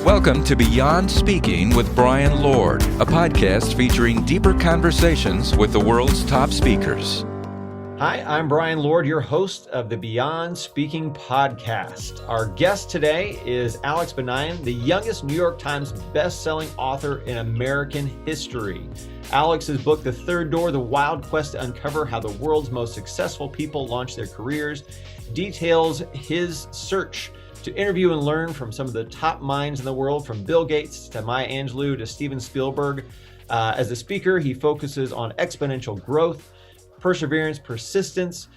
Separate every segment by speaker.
Speaker 1: Welcome to Beyond Speaking with Brian Lord, a podcast featuring deeper conversations with the world's top speakers.
Speaker 2: Hi, I'm Brian Lord, your host of the Beyond Speaking podcast. Our guest today is Alex Banayan, the youngest New York Times best-selling author in American history. Alex's book, The Third Door, The Wild Quest to Uncover How the World's Most Successful People Launch Their Careers, details his search to interview and learn from some of the top minds in the world, from Bill Gates to Maya Angelou to Steven Spielberg. As a speaker, he focuses on exponential growth, perseverance, persistence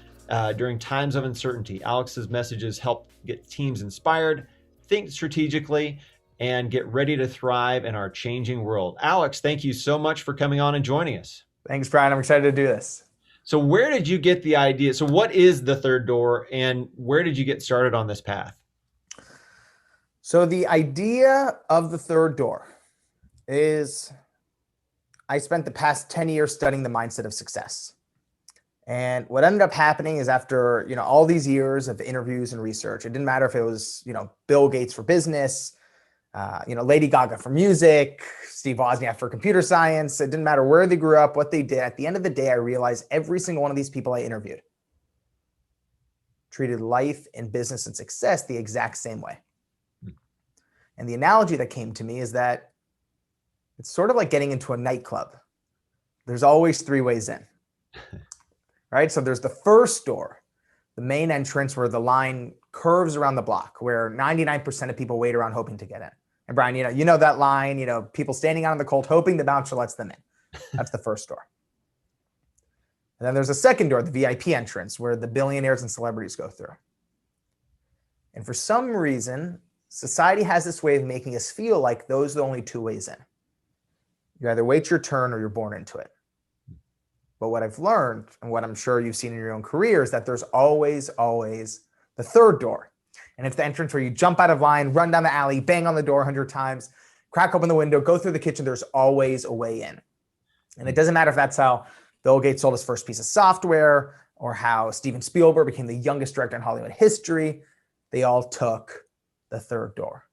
Speaker 2: during times of uncertainty. Alex's messages help get teams inspired, think strategically, and get ready to thrive in our changing world. Alex, thank you so much for coming on and joining us.
Speaker 3: Thanks, Brian. I'm excited to do this.
Speaker 2: So where did you get the idea? So what is The Third Door, and where did you get started on this path?
Speaker 3: So the idea of The Third Door is I spent the past 10 years studying the mindset of success. And what ended up happening is after, all these years of interviews and research, it didn't matter if it was, Bill Gates for business, Lady Gaga for music, Steve Wozniak for computer science. It didn't matter where they grew up, what they did. At the end of the day, I realized every single one of these people I interviewed treated life and business and success the exact same way. And the analogy that came to me is that it's sort of like getting into a nightclub. There's always three ways in, right? So there's the first door, the main entrance where the line curves around the block, where 99% of people wait around hoping to get in. And Brian, you know that line, people standing out in the cold, hoping the bouncer lets them in. That's the first door. And then there's a second door, the VIP entrance, where the billionaires and celebrities go through. And for some reason, society has this way of making us feel like those are the only two ways in. You either wait your turn or you're born into it. But what I've learned, and what I'm sure you've seen in your own career, is that there's always the third door. And it's the entrance where you jump out of line, run down the alley, bang on the door 100 times, crack open the window, go through the kitchen. There's always a way in. And it doesn't matter if that's how Bill Gates sold his first piece of software or how Steven Spielberg became the youngest director in Hollywood history. They all took the third door.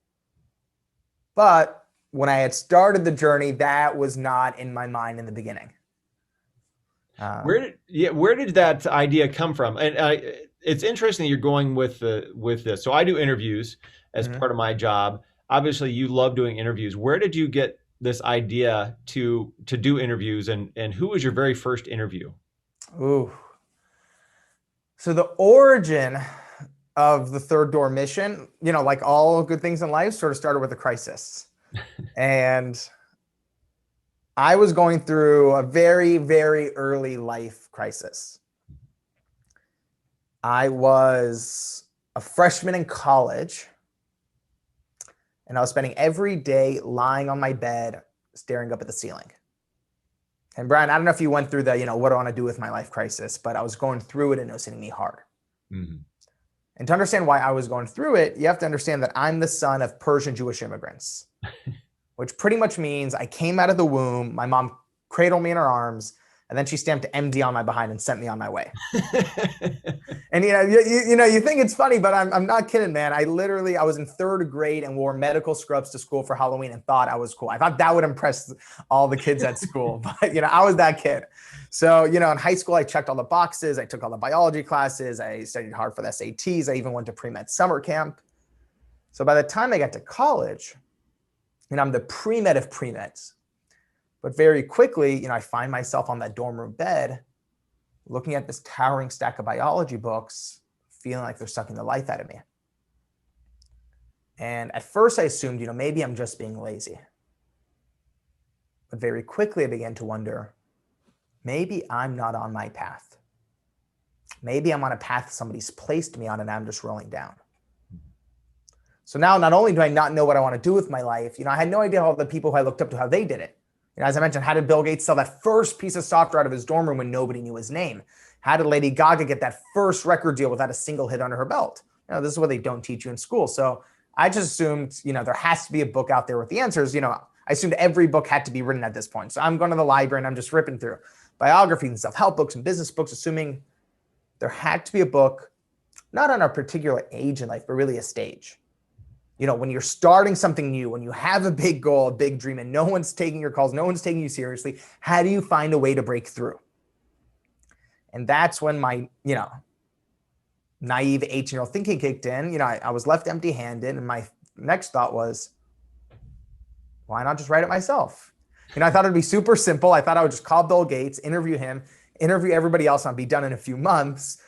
Speaker 3: But when I had started the journey, that was not in my mind in the beginning.
Speaker 2: Where did that idea come from? And it's interesting that you're going with this. So I do interviews as part of my job. Obviously, you love doing interviews. Where did you get this idea to do interviews, and who was your very first interview?
Speaker 3: Ooh. So the origin of the Third Door mission, like all good things in life, sort of started with a crisis. And I was going through a very, very early life crisis. I was a freshman in college, and I was spending every day lying on my bed, staring up at the ceiling. And Brian, I don't know if you went through the, what do I want to do with my life crisis, but I was going through it and it was hitting me hard. Mm-hmm. And to understand why I was going through it, you have to understand that I'm the son of Persian Jewish immigrants, which pretty much means I came out of the womb, my mom cradled me in her arms, and then she stamped MD on my behind and sent me on my way. And you think it's funny, but I'm not kidding, man. I was in third grade and wore medical scrubs to school for Halloween and thought I was cool. I thought that would impress all the kids at school, but I was that kid. So, in high school, I checked all the boxes. I took all the biology classes. I studied hard for the SATs. I even went to pre-med summer camp. So by the time I got to college, I'm the pre-med of pre-meds. But very quickly, I find myself on that dorm room bed, looking at this towering stack of biology books, feeling like they're sucking the life out of me. And at first I assumed, maybe I'm just being lazy. But very quickly I began to wonder, maybe I'm not on my path. Maybe I'm on a path somebody's placed me on and I'm just rolling down. So now not only do I not know what I want to do with my life, I had no idea how the people who I looked up to, how they did it. As I mentioned, how did Bill Gates sell that first piece of software out of his dorm room when nobody knew his name? How did Lady Gaga get that first record deal without a single hit under her belt? This is what they don't teach you in school. So I just assumed, there has to be a book out there with the answers. I assumed every book had to be written at this point. So I'm going to the library and I'm just ripping through biographies and self-help books and business books, assuming there had to be a book, not on a particular age in life, but really a stage. When you're starting something new, when you have a big goal, a big dream, and no one's taking your calls, no one's taking you seriously, how do you find a way to break through? And that's when my, naive 18-year-old thinking kicked in. I was left empty-handed, and my next thought was, why not just write it myself? I thought it'd be super simple. I thought I would just call Bill Gates, interview him, interview everybody else, and I'd be done in a few months.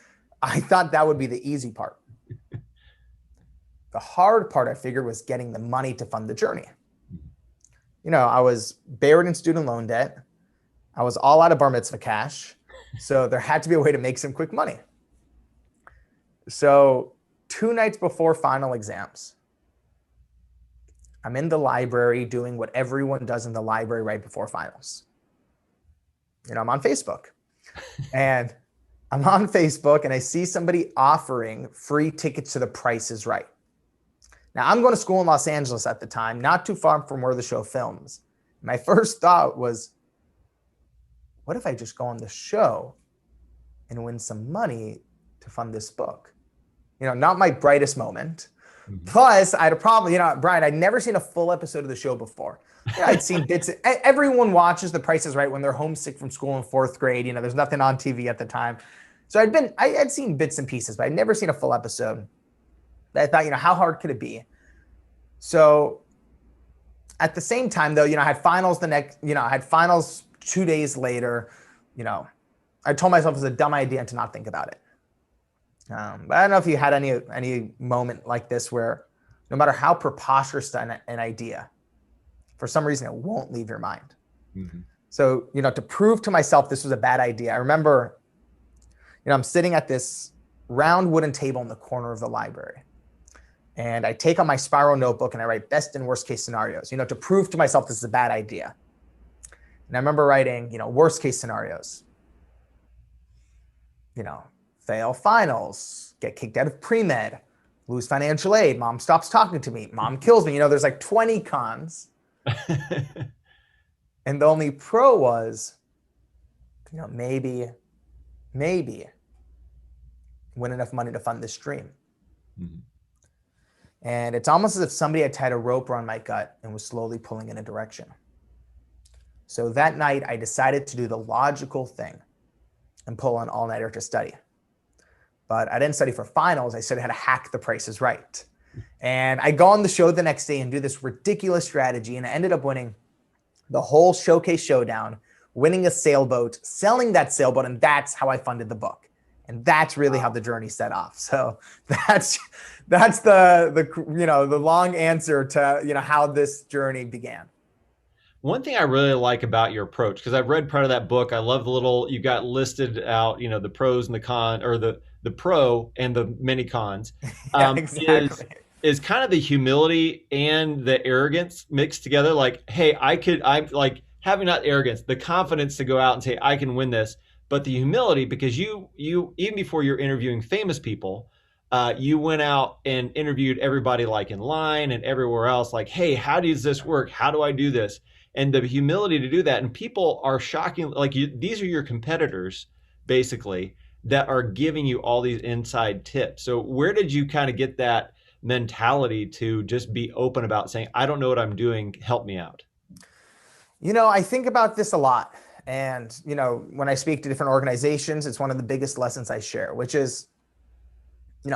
Speaker 3: I thought that would be the easy part. The hard part, I figured, was getting the money to fund the journey. I was buried in student loan debt. I was all out of bar mitzvah cash. So there had to be a way to make some quick money. So 2 nights before final exams, I'm in the library doing what everyone does in the library right before finals. I'm on Facebook. And I'm on Facebook and I see somebody offering free tickets to The Price is Right. Now, I'm going to school in Los Angeles at the time, not too far from where the show films. My first thought was, what if I just go on the show and win some money to fund this book? Not my brightest moment. Plus, I had a problem, Brian, I'd never seen a full episode of the show before. I'd seen bits. Everyone watches The Price is Right when they're homesick from school in 4th grade. There's nothing on TV at the time. So I had seen bits and pieces, but I'd never seen a full episode. I thought, how hard could it be? So at the same time, though, I had finals I had finals 2 days later. I told myself it was a dumb idea to not think about it. But I don't know if you had any moment like this where no matter how preposterous an idea, for some reason, it won't leave your mind. Mm-hmm. So, to prove to myself this was a bad idea, I remember, I'm sitting at this round wooden table in the corner of the library. And I take out my spiral notebook and I write best and worst case scenarios, to prove to myself this is a bad idea. And I remember writing, worst case scenarios. Fail finals, get kicked out of pre-med, lose financial aid, mom stops talking to me, mom kills me. There's like 20 cons. And the only pro was, maybe win enough money to fund this dream. Mm-hmm. And it's almost as if somebody had tied a rope around my gut and was slowly pulling in a direction. So that night, I decided to do the logical thing and pull an all-nighter to study. But I didn't study for finals. I studied how to hack The Price is Right. And I go on the show the next day and do this ridiculous strategy. And I ended up winning the whole showcase showdown, winning a sailboat, selling that sailboat. And that's how I funded the book. And that's really how the journey set off. So that's the long answer to, how this journey began.
Speaker 2: One thing I really like about your approach, because I've read part of that book, I love the little, you got listed out, the pros and the con, or the pro and the many cons,
Speaker 3: exactly.
Speaker 2: is kind of the humility and the arrogance mixed together. Like, hey, I'm like having not arrogance, the confidence to go out and say, I can win this, but the humility, because you even before you're interviewing famous people, you went out and interviewed everybody like in line and everywhere else, like, hey, how does this work? How do I do this? And the humility to do that. And people are shocking, like these are your competitors, basically, that are giving you all these inside tips. So where did you kind of get that mentality to just be open about saying, I don't know what I'm doing, help me out?
Speaker 3: I think about this a lot. And, when I speak to different organizations, it's one of the biggest lessons I share, which is,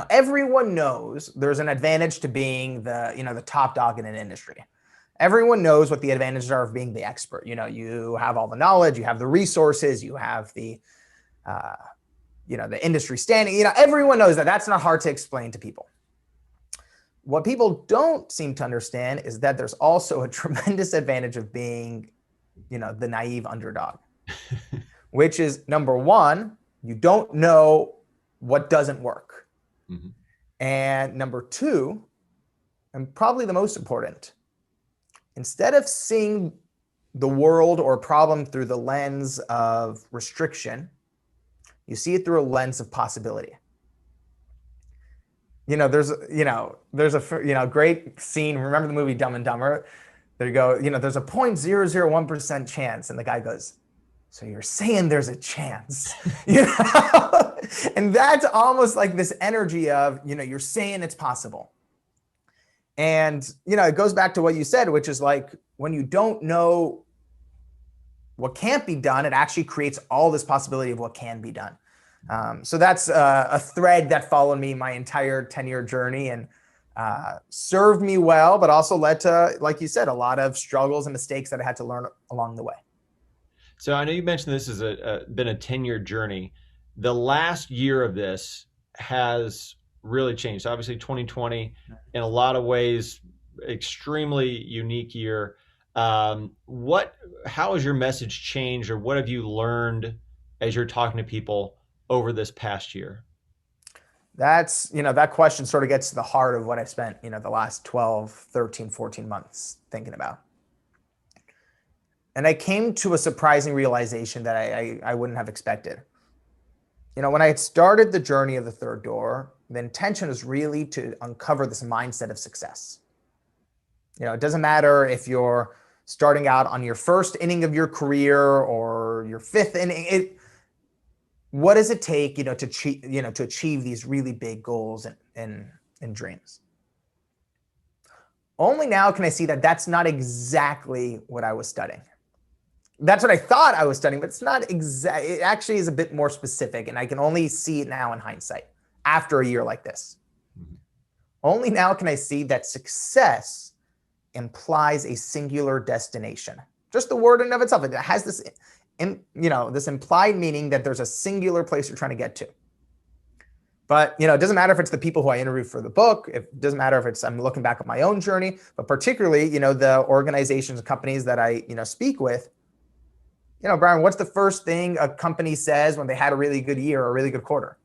Speaker 3: everyone knows there's an advantage to being the top dog in an industry. Everyone knows what the advantages are of being the expert. You have all the knowledge, you have the resources, you have the industry standing. Everyone knows that. That's not hard to explain to people. What people don't seem to understand is that there's also a tremendous advantage of being, the naive underdog, which is number one, you don't know what doesn't work. Mm-hmm. And number two, and probably the most important, instead of seeing the world or problem through the lens of restriction, you see it through a lens of possibility. There's a great scene. Remember the movie Dumb and Dumber? There you go. There's a 0.001% chance. And the guy goes, so you're saying there's a chance, And that's almost like this energy of, you're saying it's possible. And, it goes back to what you said, which is like, when you don't know what can't be done, it actually creates all this possibility of what can be done. So that's a thread that followed me my entire 10-year journey, and served me well, but also led to, like you said, a lot of struggles and mistakes that I had to learn along the way. So
Speaker 2: I know you mentioned this has been a 10-year journey. The last year of this has really changed. Obviously 2020, in a lot of ways, extremely unique year. How has your message changed, or what have you learned as you're talking to people over this past year?
Speaker 3: That's, that question sort of gets to the heart of what I spent, the last 12, 13, 14 months thinking about. And I came to a surprising realization that I wouldn't have expected. When I had started the journey of the third door, the intention was really to uncover this mindset of success. It doesn't matter if you're starting out on your first inning of your career or your fifth inning. What does it take, to achieve these really big goals and dreams? Only now can I see that that's not exactly what I was studying. That's what I thought I was studying, but it's not exact. It actually is a bit more specific, and I can only see it now in hindsight after a year like this. Mm-hmm. Only now can I see that success implies a singular destination. Just the word in and of itself, it has this, this implied meaning that there's a singular place you're trying to get to. But, it doesn't matter if it's the people who I interviewed for the book. It doesn't matter if I'm looking back at my own journey, but particularly, the organizations and companies that I, speak with. Brian, what's the first thing a company says when they had a really good year or a really good quarter?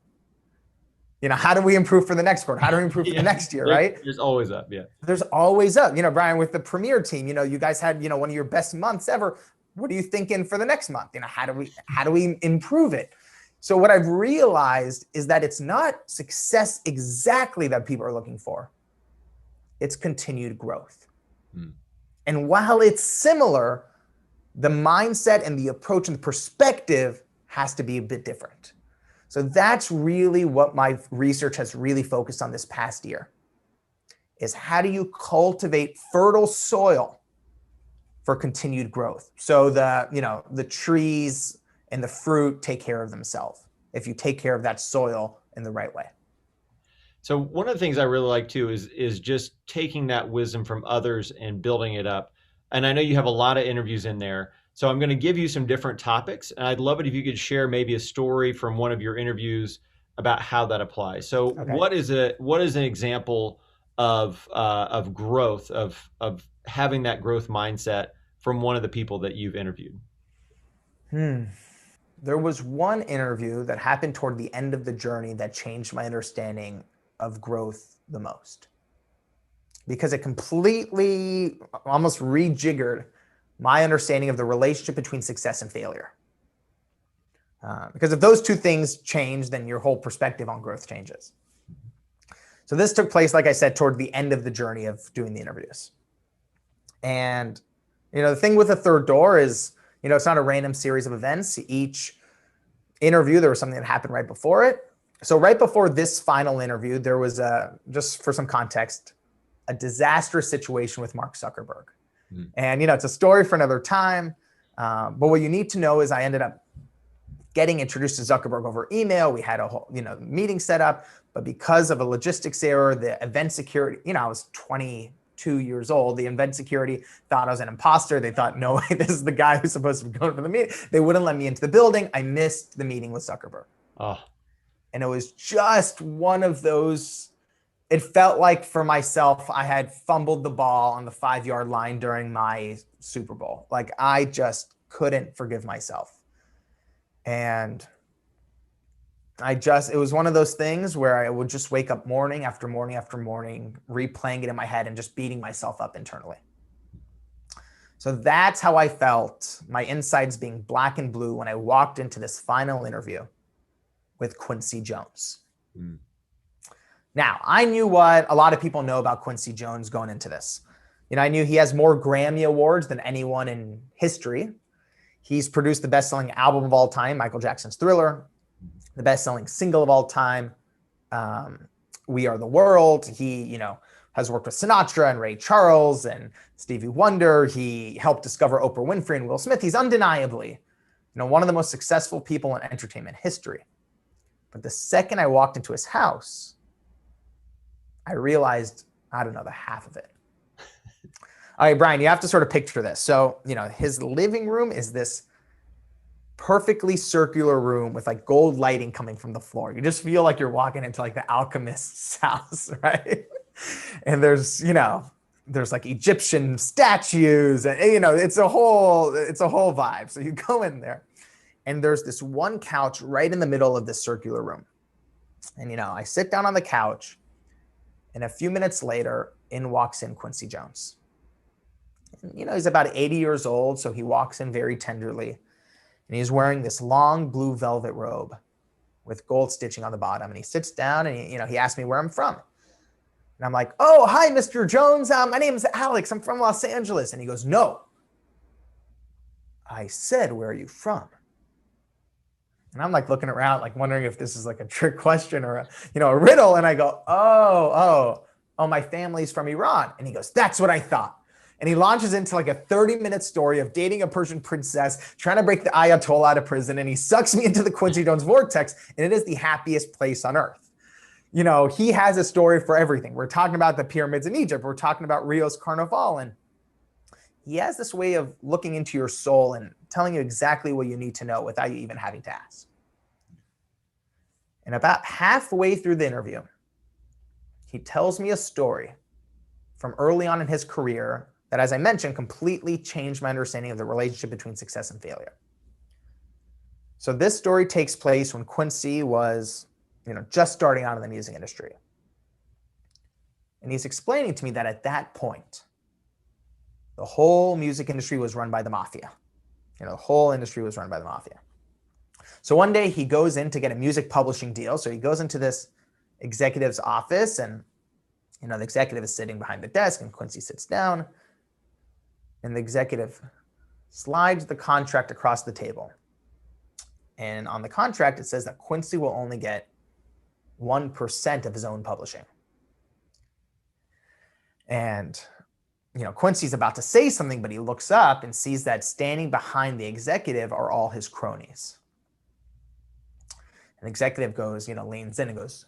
Speaker 3: How do we improve for the next quarter? How do we improve for the next year, right?
Speaker 2: There's always up, yeah.
Speaker 3: There's always up. Brian, with the Premier team, you guys had, one of your best months ever. What are you thinking for the next month? How do we improve it? So what I've realized is that it's not success exactly that people are looking for. It's continued growth. And while it's similar, the mindset and the approach and the perspective has to be a bit different. So that's really what my research has really focused on this past year, is how do you cultivate fertile soil for continued growth? So the trees and the fruit take care of themselves if you take care of that soil in the right way.
Speaker 2: So one of the things I really like too is just taking that wisdom from others and building it up. And I know you have a lot of interviews in there. So I'm going to give you some different topics, and I'd love it if you could share maybe a story from one of your interviews about how that applies. So okay. What is an example of growth, of having that growth mindset from one of the people that you've interviewed?
Speaker 3: There was one interview that happened toward the end of the journey that changed my understanding of growth the most, because it completely almost rejiggered my understanding of the relationship between success and failure. Because if those two things change, then your whole perspective on growth changes. So this took place, like I said, toward the end of the journey of doing the interviews. And, the thing with the third door is, it's not a random series of events. Each interview, there was something that happened right before it. So right before this final interview, there was just for some context, a disastrous situation with Mark Zuckerberg. And, it's a story for another time. But what you need to know is I ended up getting introduced to Zuckerberg over email. We had a whole, meeting set up, but because of a logistics error, the event security, I was 22 years old. The event security thought I was an imposter. They thought, no way, this is the guy who's supposed to be going to the meeting. They wouldn't let me into the building. I missed the meeting with Zuckerberg. Oh. And it was just one of those. It felt like for myself, I had fumbled the ball on the 5-yard line during my Super Bowl. Like I just couldn't forgive myself. And it was one of those things where I would just wake up morning after morning after morning, replaying it in my head and just beating myself up internally. So that's how I felt, my insides being black and blue when I walked into this final interview with Quincy Jones. Now, I knew what a lot of people know about Quincy Jones going into this. I knew he has more Grammy Awards than anyone in history. He's produced the best-selling album of all time, Michael Jackson's Thriller, the best-selling single of all time, We Are the World. He, has worked with Sinatra and Ray Charles and Stevie Wonder. He helped discover Oprah Winfrey and Will Smith. He's undeniably, one of the most successful people in entertainment history. But the second I walked into his house, I realized I don't know the half of it. All right, Brian, you have to sort of picture this. So, his living room is this perfectly circular room with like gold lighting coming from the floor. You just feel like you're walking into like the alchemist's house, right? And there's like Egyptian statues and, it's a whole vibe. So you go in there and there's this one couch right in the middle of this circular room. And, I sit down on the couch and a few minutes later walks in Quincy Jones. And, he's about 80 years old. So he walks in very tenderly. And he's wearing this long blue velvet robe with gold stitching on the bottom. And he sits down and he asked me where I'm from. And I'm like, oh, hi, Mr. Jones. My name is Alex. I'm from Los Angeles. And he goes, no. I said, where are you from? And I'm like looking around, like wondering if this is like a trick question or a riddle. And I go, oh, my family's from Iran. And he goes, that's what I thought. And he launches into like a 30-minute story of dating a Persian princess, trying to break the Ayatollah out of prison. And he sucks me into the Quincy Jones vortex. And it is the happiest place on earth. He has a story for everything. We're talking about the pyramids in Egypt. We're talking about Rio's Carnival. And he has this way of looking into your soul and telling you exactly what you need to know without you even having to ask. And about halfway through the interview, he tells me a story from early on in his career that, as I mentioned, completely changed my understanding of the relationship between success and failure. So this story takes place when Quincy was, just starting out in the music industry. And he's explaining to me that at that point, the whole music industry was run by the mafia. The whole industry was run by the mafia. So one day he goes in to get a music publishing deal. So he goes into this executive's office and, the executive is sitting behind the desk and Quincy sits down and the executive slides the contract across the table. And on the contract, it says that Quincy will only get 1% of his own publishing. And, Quincy's about to say something, but he looks up and sees that standing behind the executive are all his cronies. And the executive goes, leans in and goes,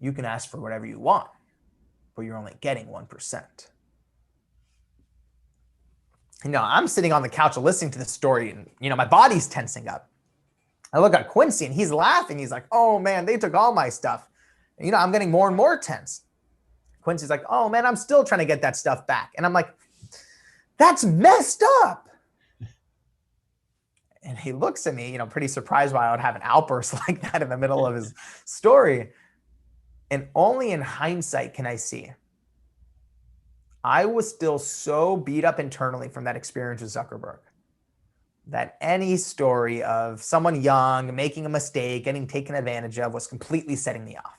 Speaker 3: you can ask for whatever you want, but you're only getting 1%. I'm sitting on the couch listening to this story and, my body's tensing up. I look at Quincy and he's laughing. He's like, oh man, they took all my stuff. And, I'm getting more and more tense. Quincy's like, oh man, I'm still trying to get that stuff back. And I'm like, that's messed up. And he looks at me, pretty surprised why I would have an outburst like that in the middle of his story. And only in hindsight can I see I was still so beat up internally from that experience with Zuckerberg that any story of someone young making a mistake, getting taken advantage of was completely setting me off.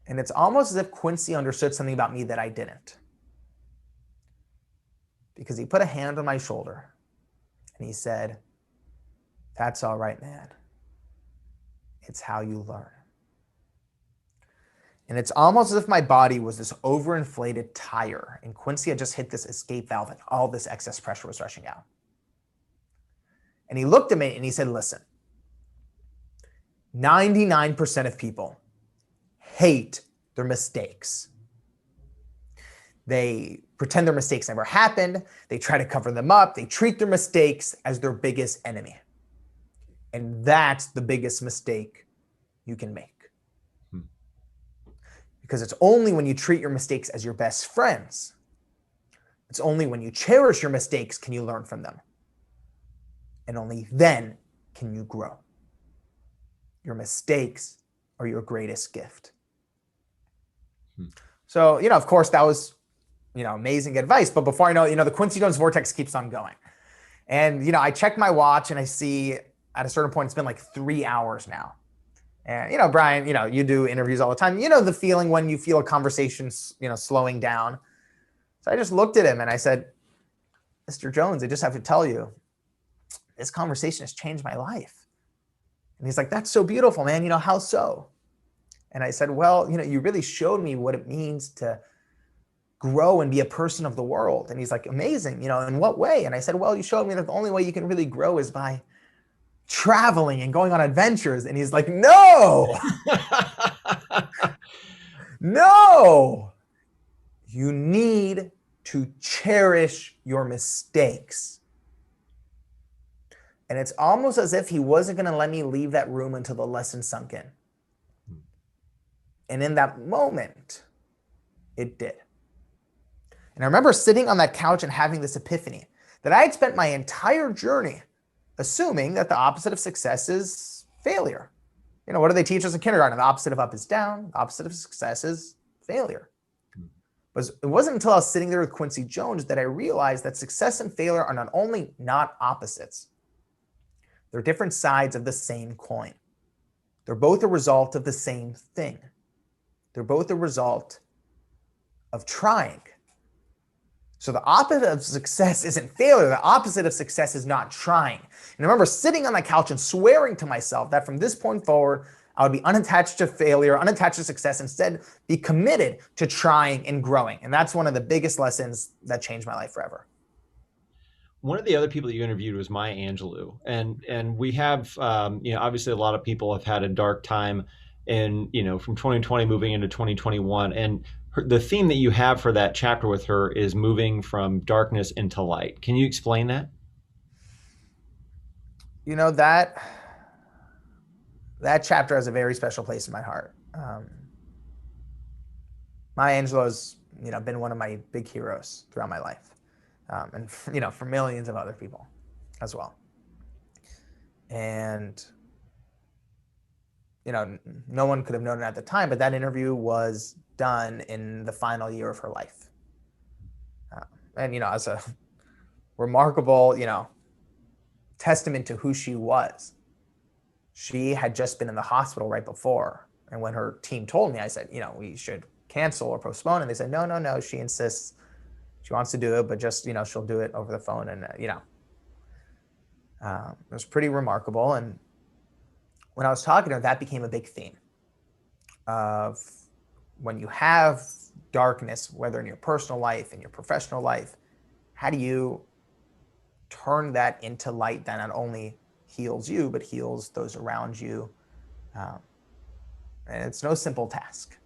Speaker 3: And it's almost as if Quincy understood something about me that I didn't. Because he put a hand on my shoulder and he said, that's all right, man. It's how you learn. And it's almost as if my body was this overinflated tire and Quincy had just hit this escape valve and all this excess pressure was rushing out. And he looked at me and he said, listen, 99% of people hate their mistakes. They pretend their mistakes never happened. They try to cover them up. They treat their mistakes as their biggest enemy. And that's the biggest mistake you can make. Because it's only when you treat your mistakes as your best friends, it's only when you cherish your mistakes can you learn from them. And only then can you grow. Your mistakes are your greatest gift. So, of course, that was, amazing advice. But before I know it, the Quincy Jones vortex keeps on going. And, I check my watch and I see at a certain point, it's been like 3 hours now. And, Brian, you do interviews all the time. The feeling when you feel a conversation, slowing down. So I just looked at him and I said, Mr. Jones, I just have to tell you, this conversation has changed my life. And he's like, that's so beautiful, man. How so? And I said, well, you really showed me what it means to grow and be a person of the world. And he's like, amazing, in what way? And I said, well, you showed me that the only way you can really grow is by traveling and going on adventures. And he's like, no, no, you need to cherish your mistakes. And it's almost as if he wasn't going to let me leave that room until the lesson sunk in. And in that moment, it did. And I remember sitting on that couch and having this epiphany that I had spent my entire journey assuming that the opposite of success is failure. What do they teach us in kindergarten? The opposite of up is down. The opposite of success is failure. But it wasn't until I was sitting there with Quincy Jones that I realized that success and failure are not only not opposites, they're different sides of the same coin. They're both a result of the same thing. They're both a result of trying. So the opposite of success isn't failure. The opposite of success is not trying. And I remember sitting on the couch and swearing to myself that from this point forward, I would be unattached to failure, unattached to success, instead be committed to trying and growing. And that's one of the biggest lessons that changed my life forever.
Speaker 2: One of the other people that you interviewed was Maya Angelou. And we have, obviously a lot of people have had a dark time from 2020 moving into 2021. And the theme that you have for that chapter with her is moving from darkness into light. Can you explain that?
Speaker 3: That chapter has a very special place in my heart. Maya Angelou has, been one of my big heroes throughout my life. And for millions of other people as well. And, no one could have known it at the time, but that interview was done in the final year of her life. And, as a remarkable, testament to who she was, she had just been in the hospital right before. And when her team told me, I said, we should cancel or postpone. And they said, no, she insists. She wants to do it, but just, she'll do it over the phone. And, it was pretty remarkable. And when I was talking to her, that became a big theme of when you have darkness, whether in your personal life, in your professional life, how do you turn that into light that not only heals you, but heals those around you? And it's no simple task.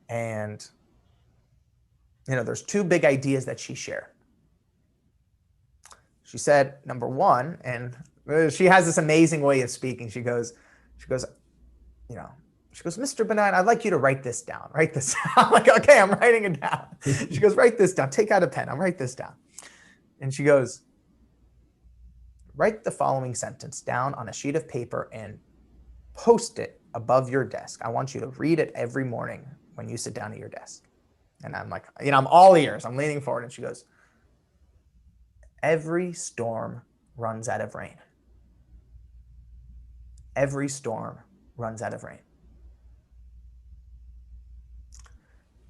Speaker 3: And there's two big ideas that she shared. She said, number one, and she has this amazing way of speaking. She goes, Mr. Banayan, I'd like you to write this down. Write this down. I'm like, okay, I'm writing it down. She goes, write this down. Take out a pen. I'll write this down. And she goes, write the following sentence down on a sheet of paper and post it above your desk. I want you to read it every morning when you sit down at your desk. And I'm like, I'm all ears. I'm leaning forward. And she goes, every storm runs out of rain. Every storm runs out of rain.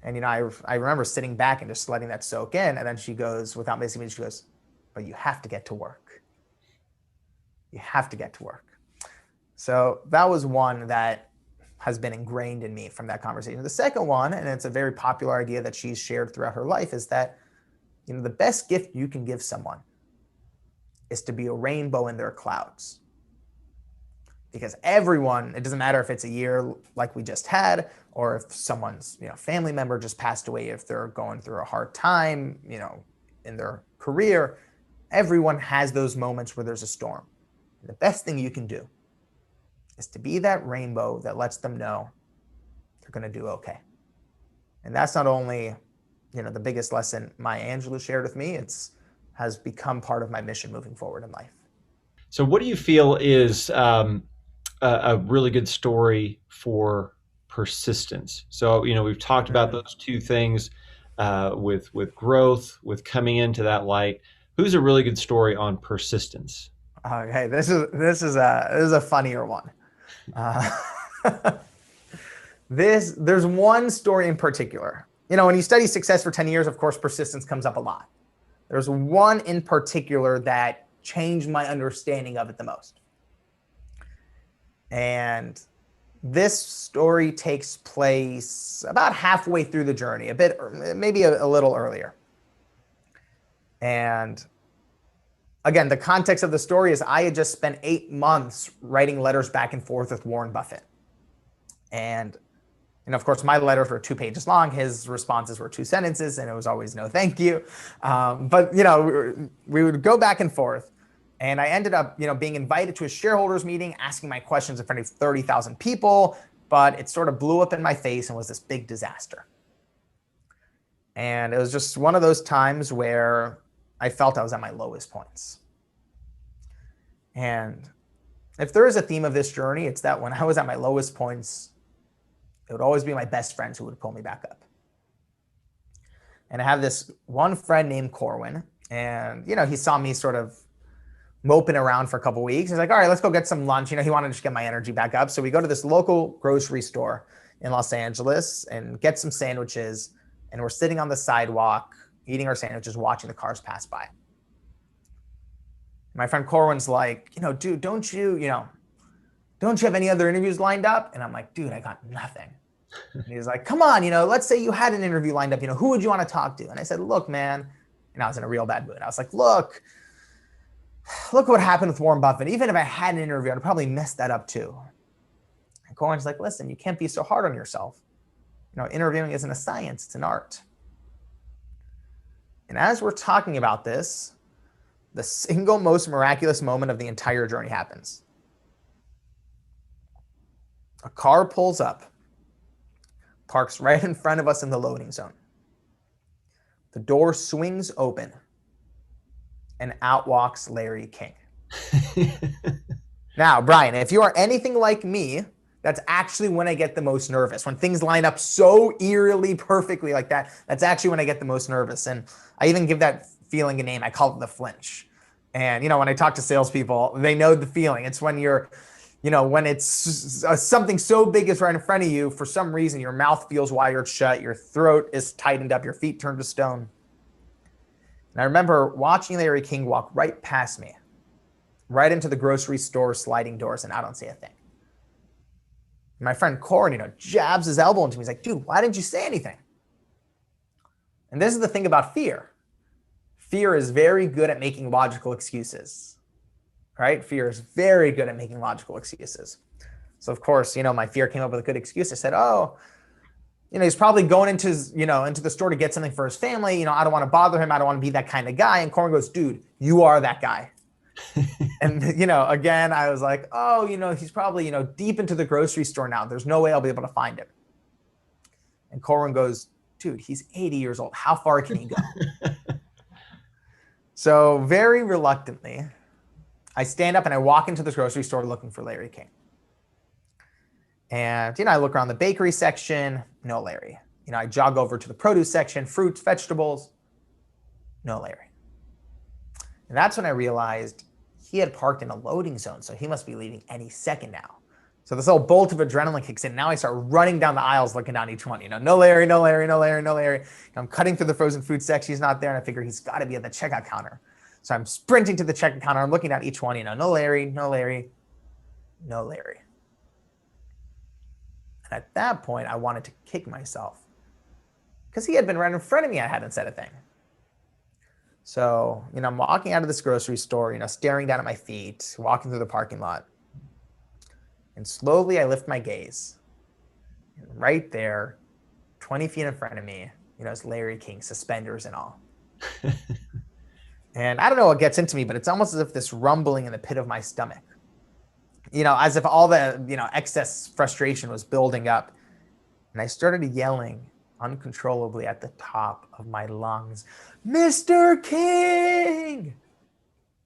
Speaker 3: And, I remember sitting back and just letting that soak in. And then she goes, without missing me, she goes, but you have to get to work. You have to get to work. So that was one that has been ingrained in me from that conversation. The second one, and it's a very popular idea that she's shared throughout her life, is that, the best gift you can give someone is to be a rainbow in their clouds. Because everyone, it doesn't matter if it's a year like we just had, or if someone's, family member just passed away, if they're going through a hard time, in their career, everyone has those moments where there's a storm. And the best thing you can do is to be that rainbow that lets them know they're going to do okay. And that's not only, the biggest lesson Maya Angelou shared with me, has become part of my mission moving forward in life.
Speaker 2: So what do you feel is a really good story for persistence? So, we've talked about those two things with growth, with coming into that light. Who's a really good story on persistence?
Speaker 3: Okay, this is a funnier one. There's one story in particular. When you study success for 10 years, of course, persistence comes up a lot. There's one in particular that changed my understanding of it the most. And This story takes place about halfway through the journey, a bit, maybe a little earlier. And again, the context of the story is I had just spent 8 months writing letters back and forth with Warren Buffett. And of course, my letters were 2 pages long. His responses were 2 sentences, and it was always no thank you. But we would go back and forth. And I ended up, being invited to a shareholders meeting, asking my questions in front of 30,000 people, but it sort of blew up in my face and was this big disaster. And it was just one of those times where I felt I was at my lowest points. And if there is a theme of this journey, it's that when I was at my lowest points, it would always be my best friends who would pull me back up. And I have this one friend named Corwin, and, he saw me sort of moping around for a couple of weeks. He's like, all right, let's go get some lunch. He wanted to just get my energy back up. So we go to this local grocery store in Los Angeles and get some sandwiches. And we're sitting on the sidewalk, eating our sandwiches, watching the cars pass by. My friend Corwin's like, dude, don't you have any other interviews lined up? And I'm like, dude, I got nothing. And he's like, come on, let's say you had an interview lined up, who would you want to talk to? And I said, look, man, and I was in a real bad mood. I was like, look what happened with Warren Buffett. Even if I had an interview, I'd probably mess that up too. And Corwin's like, listen, you can't be so hard on yourself. Interviewing isn't a science, it's an art. And as we're talking about this, the single most miraculous moment of the entire journey happens. A car pulls up, parks right in front of us in the loading zone. The door swings open, and out walks Larry King. Now, Brian, if you are anything like me, that's actually when I get the most nervous. When things line up so eerily perfectly like that, that's actually when I get the most nervous. And I even give that feeling a name. I call it the flinch. And, when I talk to salespeople, they know the feeling. It's when when it's something so big is right in front of you, for some reason, your mouth feels wired shut, your throat is tightened up, your feet turn to stone. And I remember watching Larry King walk right past me, right into the grocery store sliding doors, and I don't say a thing. My friend Corwin, jabs his elbow into me. He's like, dude, why didn't you say anything? And this is the thing about fear. Fear is very good at making logical excuses, right? Fear is very good at making logical excuses. So of course, my fear came up with a good excuse. I said, he's probably going into the store to get something for his family. I don't want to bother him. I don't want to be that kind of guy. And Corwin goes, dude, you are that guy. And, again, I was like, he's probably, deep into the grocery store now. There's no way I'll be able to find him. And Corwin goes, dude, he's 80 years old. How far can he go? So very reluctantly, I stand up and I walk into this grocery store looking for Larry King. And, I look around the bakery section, no Larry. I jog over to the produce section, fruits, vegetables, no Larry. And that's when I realized he had parked in a loading zone, so he must be leaving any second now. So this little bolt of adrenaline kicks in. Now I start running down the aisles looking down each one. No Larry, no Larry, no Larry, no Larry. I'm cutting through the frozen food section. He's not there, and I figure he's got to be at the checkout counter. So I'm sprinting to the checkout counter. I'm looking at each one. No Larry, no Larry, no Larry. And at that point, I wanted to kick myself because he had been right in front of me. I hadn't said a thing. So, I'm walking out of this grocery store, staring down at my feet, walking through the parking lot. And slowly I lift my gaze. And right there, 20 feet in front of me, is Larry King, suspenders and all. And I don't know what gets into me, but it's almost as if this rumbling in the pit of my stomach, as if all the, excess frustration was building up. And I started yelling uncontrollably at the top of my lungs, Mr. King!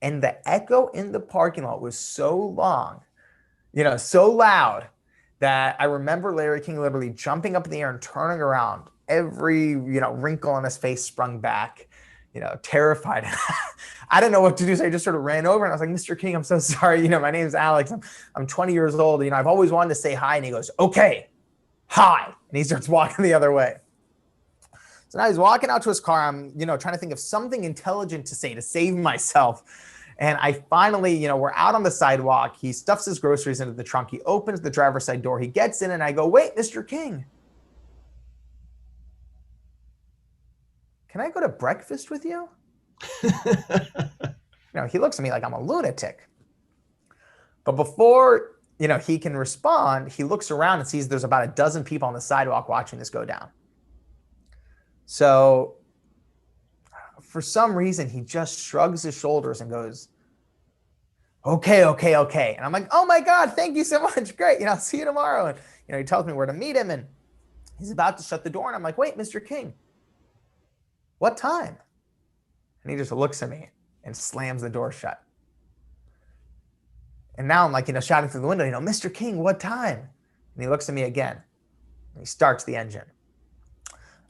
Speaker 3: And the echo in the parking lot was so long, so loud, that I remember Larry King literally jumping up in the air and turning around. Every, wrinkle on his face sprung back, terrified. I didn't know what to do, so I just sort of ran over and I was like, Mr. King, I'm so sorry. My name's Alex. I'm 20 years old. I've always wanted to say hi. And he goes, okay, hi. And he starts walking the other way. So now he's walking out to his car. I'm, trying to think of something intelligent to say to save myself. And I finally, we're out on the sidewalk. He stuffs his groceries into the trunk. He opens the driver's side door. He gets in and I go, wait, Mr. King, can I go to breakfast with you? He looks at me like I'm a lunatic. But before, he can respond, he looks around and sees there's about a dozen people on the sidewalk watching this go down. So for some reason, he just shrugs his shoulders and goes, okay. And I'm like, oh my God, thank you so much. Great. I'll see you tomorrow. And, he tells me where to meet him and he's about to shut the door. And I'm like, wait, Mr. King, what time? And he just looks at me and slams the door shut. And now I'm like, shouting through the window, Mr. King, what time? And he looks at me again and he starts the engine.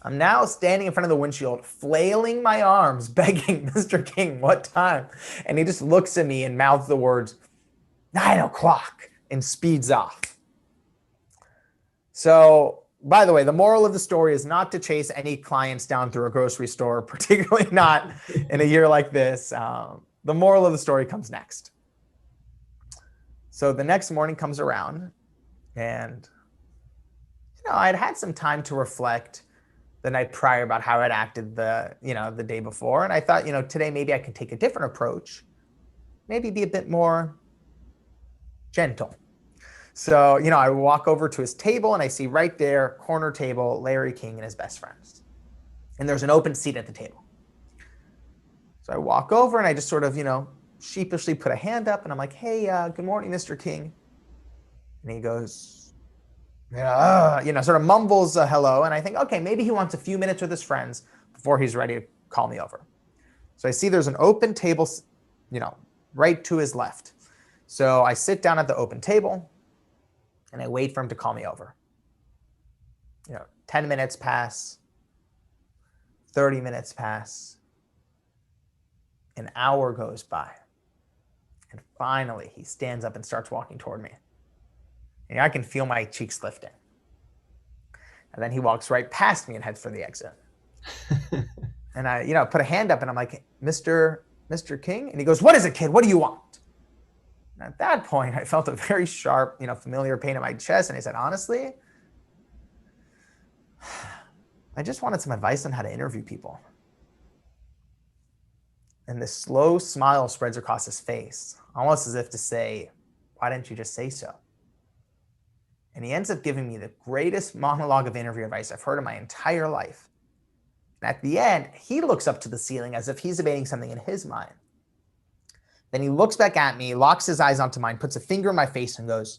Speaker 3: I'm now standing in front of the windshield, flailing my arms, begging, Mr. King, what time? And he just looks at me and mouths the words, 9 o'clock, and speeds off. So, by the way, the moral of the story is not to chase any clients down through a grocery store, particularly not in a year like this. The moral of the story comes next. So the next morning comes around and, I'd had some time to reflect the night prior about how I'd acted the day before. And I thought, today maybe I can take a different approach, maybe be a bit more gentle. So, I walk over to his table and I see right there, corner table, Larry King and his best friends. And there's an open seat at the table. So I walk over and I just sort of, sheepishly put a hand up and I'm like, hey, good morning, Mr. King. And he goes, sort of mumbles a hello. And I think, okay, maybe he wants a few minutes with his friends before he's ready to call me over. So I see there's an open table, right to his left. So I sit down at the open table and I wait for him to call me over. 10 minutes pass, 30 minutes pass, an hour goes by. And finally, he stands up and starts walking toward me. And I can feel my cheeks lifting. And then he walks right past me and heads for the exit. And I, put a hand up and I'm like, Mr. King? And he goes, what is it, kid? What do you want? And at that point, I felt a very sharp, familiar pain in my chest. And I said, honestly, I just wanted some advice on how to interview people. And this slow smile spreads across his face, almost as if to say, why didn't you just say so? And he ends up giving me the greatest monologue of interview advice I've heard in my entire life. And at the end, he looks up to the ceiling as if he's debating something in his mind. Then he looks back at me, locks his eyes onto mine, puts a finger in my face and goes,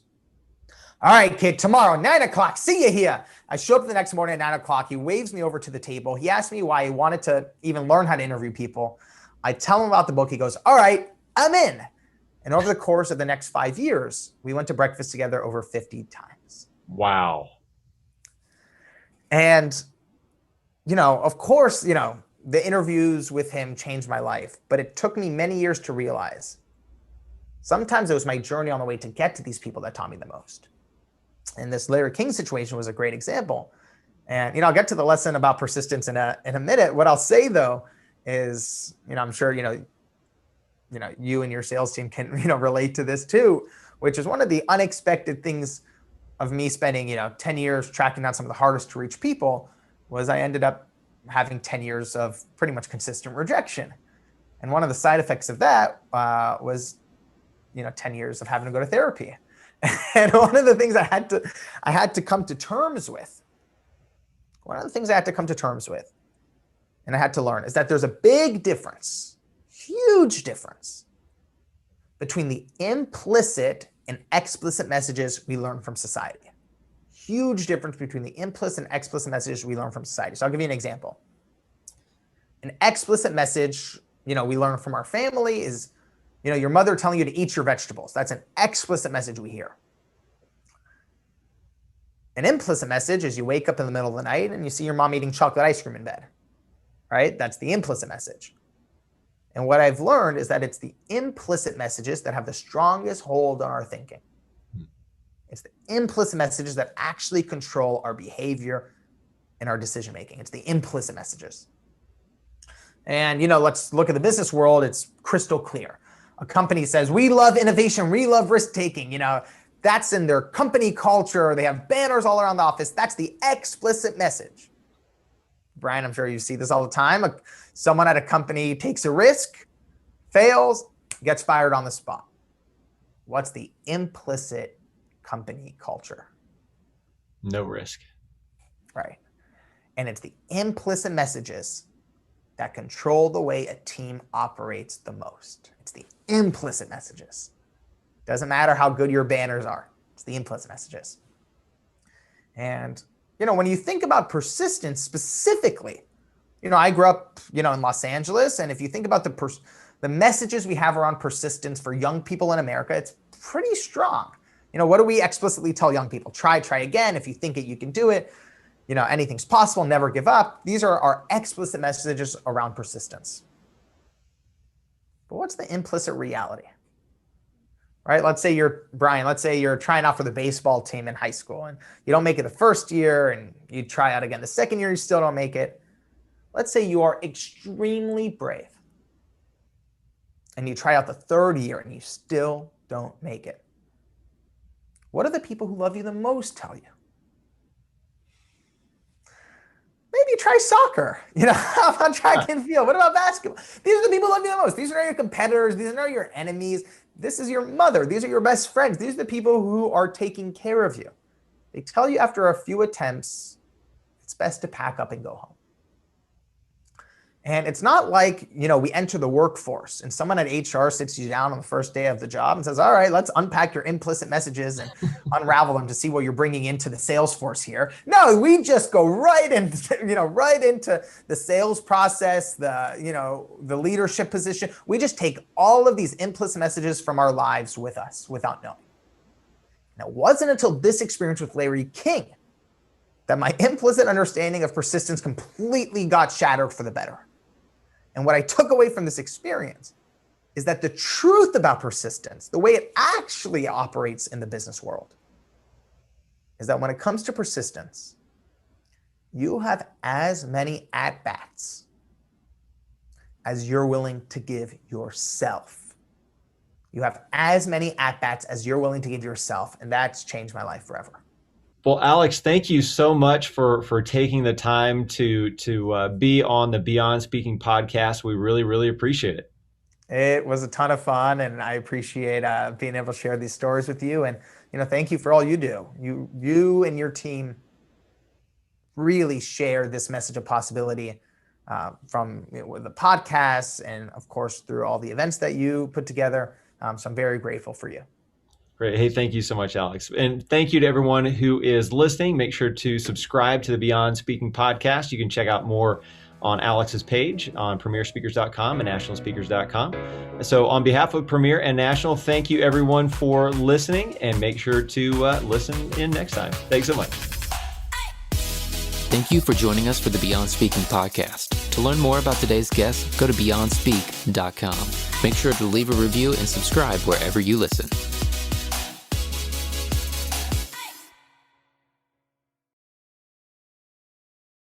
Speaker 3: all right, kid, tomorrow, 9 o'clock, see you here. I show up the next morning at 9 o'clock. He waves me over to the table. He asked me why he wanted to even learn how to interview people. I tell him about the book. He goes, all right, I'm in. And over the course of the next 5 years, we went to breakfast together over 50 times.
Speaker 2: Wow.
Speaker 3: And, of course, the interviews with him changed my life, but it took me many years to realize sometimes it was my journey on the way to get to these people that taught me the most. And this Larry King situation was a great example. And, I'll get to the lesson about persistence in a minute. What I'll say, though, is, I'm sure, you and your sales team can, relate to this too, which is one of the unexpected things of me spending, 10 years tracking down some of the hardest to reach people was I ended up having 10 years of pretty much consistent rejection. And one of the side effects of that was, 10 years of having to go to therapy. And one of the things I had to come to terms with, and I had to learn is that there's a big difference, huge difference between the implicit and explicit messages we learn from society. Huge difference between the implicit and explicit messages we learn from society. So I'll give you an example. An explicit message, we learn from our family is, your mother telling you to eat your vegetables. That's an explicit message we hear. An implicit message is you wake up in the middle of the night and you see your mom eating chocolate ice cream in bed, right? That's the implicit message. And what I've learned is that it's the implicit messages that have the strongest hold on our thinking. It's the implicit messages that actually control our behavior and our decision making. It's the implicit messages. And, let's look at the business world. It's crystal clear. a company says, we love innovation, we love risk taking, that's in their company culture. They have banners all around the office. That's the explicit message. Brian, I'm sure you see this all the time. Someone at a company takes a risk, fails, gets fired on the spot. What's the implicit company culture?
Speaker 2: No risk.
Speaker 3: Right. And it's the implicit messages that control the way a team operates the most. It's the implicit messages. Doesn't matter how good your banners are. It's the implicit messages. And, when you think about persistence specifically, I grew up, in Los Angeles. And if you think about the messages we have around persistence for young people in America, it's pretty strong. What do we explicitly tell young people? Try again. If you think it, you can do it. Anything's possible, never give up. These are our explicit messages around persistence. But what's the implicit reality? Right? Let's say you're trying out for the baseball team in high school and you don't make it the first year and you try out again the second year, you still don't make it. Let's say you are extremely brave and you try out the third year and you still don't make it. What do the people who love you the most tell you? Maybe try soccer. How about track and field? What about basketball? These are the people who love you the most. These are not your competitors. These are not your enemies. This is your mother. These are your best friends. These are the people who are taking care of you. They tell you after a few attempts, it's best to pack up and go home. And it's not like, we enter the workforce and someone at HR sits you down on the first day of the job and says, all right, let's unpack your implicit messages and unravel them to see what you're bringing into the sales force here. No, we just go right into the sales process, the leadership position. We just take all of these implicit messages from our lives with us without knowing. Now, it wasn't until this experience with Larry King that my implicit understanding of persistence completely got shattered for the better. And what I took away from this experience is that the truth about persistence, the way it actually operates in the business world, is that when it comes to persistence, you have as many at-bats as you're willing to give yourself. You have as many at-bats as you're willing to give yourself, and that's changed my life forever.
Speaker 2: Well, Alex, thank you so much for taking the time to be on the Beyond Speaking podcast. We really, really appreciate it.
Speaker 3: It was a ton of fun, and I appreciate being able to share these stories with you. And thank you for all you do. You and your team really share this message of possibility from with the podcasts, and of course through all the events that you put together. So I'm very grateful for you.
Speaker 2: Great. Hey, thank you so much, Alex. And thank you to everyone who is listening. Make sure to subscribe to the Beyond Speaking podcast. You can check out more on Alex's page on premierspeakers.com and nationalspeakers.com. So on behalf of Premier and National, thank you everyone for listening, and make sure to listen in next time. Thanks so much.
Speaker 4: Thank you for joining us for the Beyond Speaking podcast. To learn more about today's guest, go to beyondspeak.com. Make sure to leave a review and subscribe wherever you listen.